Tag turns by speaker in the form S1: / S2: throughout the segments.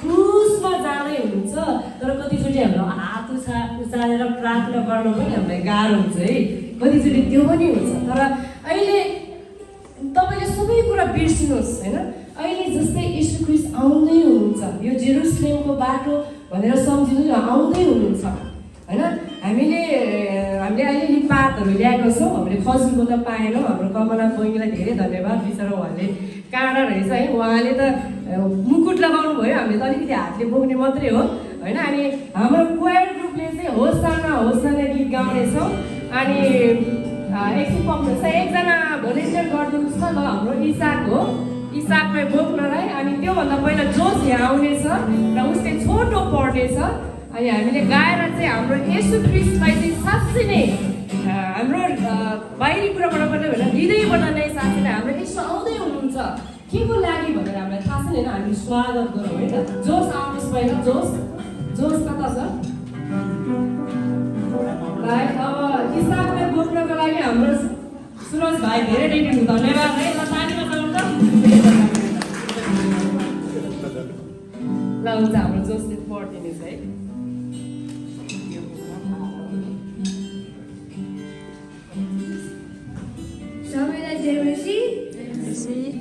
S1: खुसमा जाँदै हुनुहुन्छ तर कतिचोटि हाम्रो हात उचालेर प्रार्थना गर्न पनि हामीलाई गाह्रो हुन्छ है कतिचोटि त्यो पनि हुन्छ तर अहिले तपाईँले सबै कुरा बिर्सिनुहोस् होइन अहिले जस्तै यीशु ख्रीष्ट आउँदै हुनुहुन्छ यो जेरुसलेमको बाटो भनेर सम्झिनु आउँदै हुनुहुन्छ होइन हामीले अहिले नि पातहरू ल्याएको छौँ हामीले खजुरको त पाएनौँ हाम्रो कमला बहिनीलाई धेरै धन्यवाद बिचरा उहाँले काँडा रहेछ है उहाँले त मुकुट लगाउनु भयो हामीले त अलिकति हातले बोक्ने मात्रै हो होइन अनि हाम्रो क्वायर ग्रुपले चाहिँ होसना गीत गाउनेछौँ अनि एकछिन पक्नुहोस् एकजना भोलिन्टियर गरिदिनुहोस् न ल हाम्रो इसाकलाई बोक्नलाई अनि त्योभन्दा पहिला जोस यहाँ आउनेछ र उसले छोटो पढ्नेछ अनि हामीले गाएर चाहिँ हाम्रो येशू ख्रीष्टलाई चाहिँ साँच्चै नै हाम्रो बाहिरी कुराबाट पनि होइन हृदयबाट नै साँच्चै नै हाम्रो येशू आउँदै हुनुहुन्छ के को लागि भनेर हामीलाई थाहा छैन होइन हामी स्वागत गरौँ है त जोस आउनुहोस् पहिला जोस कता छ अब इसाकलाई बोक्नको लागि हाम्रो सुरज भाइ धेरै रेडी हुनु धन्यवाद है ल तालीमा जाउँ त ल हुन्छ हाम्रो जोसले पढिदिनेछ है
S2: सबैलाई जय मसी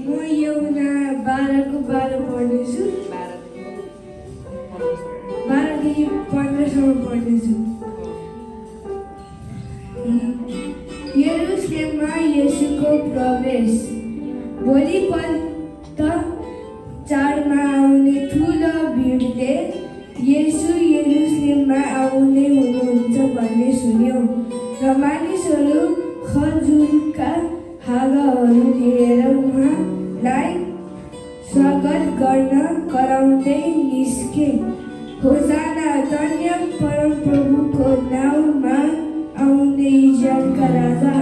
S2: म यौना 12 पढ्दैछु 12देखि 15सम्म पढ्दैछु यरुसलेममा येशूको प्रवेश भोलिपल्ट चाडमा आउने ठुलो भिडले येशू यरुसलेममा आउने हुनुहुन्छ भन्ने सुन्यो र मानिसहरू खजुरका हाँगाहरू लिएर उहाँलाई स्वागत गर्न कराउँदै निस्के होसाना धन्य परमप्रभुको नाउँमा आउने इजरायलका राजा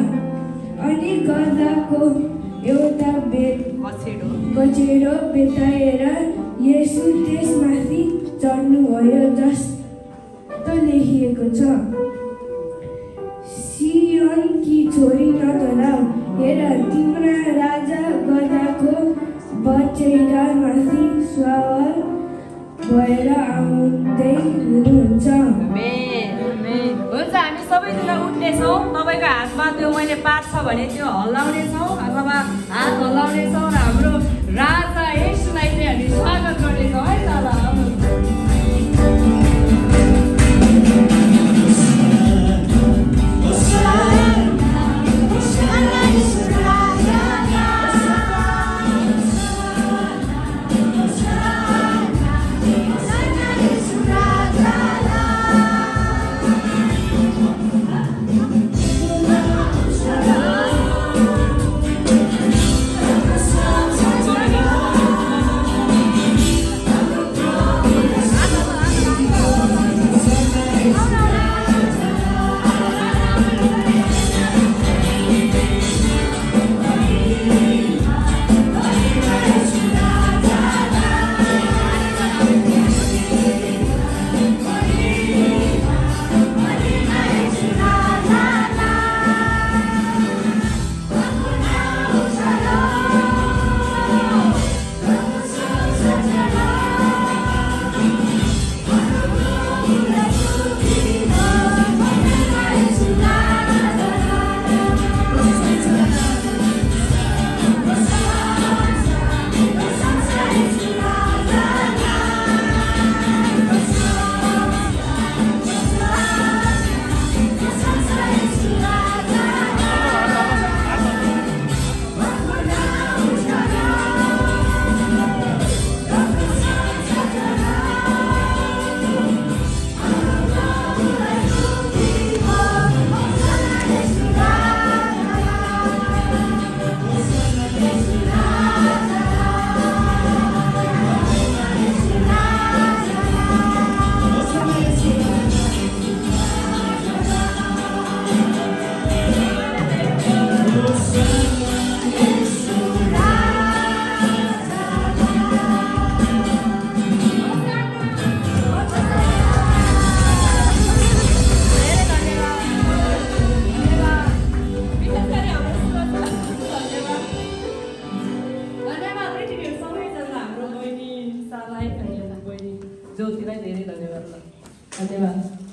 S2: अनि गधाको एउटा बछेडो बेताएर येशू त्यसमाथि चढ्नुभयो जस्तो लेखिएको छ सियोनकी छोरी नडराऊ हेर तिम्रा राजा गधाको बछेडामाथि सवार भएर आउँदै हुनुहुन्छ
S1: हुन्छ हामी सबैजना उठ्नेछौँ तपाईँको हातमा त्यो मैले पात छ भने त्यो हल्लाउनेछौँ अथवा हात हल्लाउनेछौँ र हाम्रो राजा येशूलाई चाहिँ हामी स्वागत गर्नेछौँ है त ज्योतिलाई धेरै धन्यवाद ल। धन्यवाद।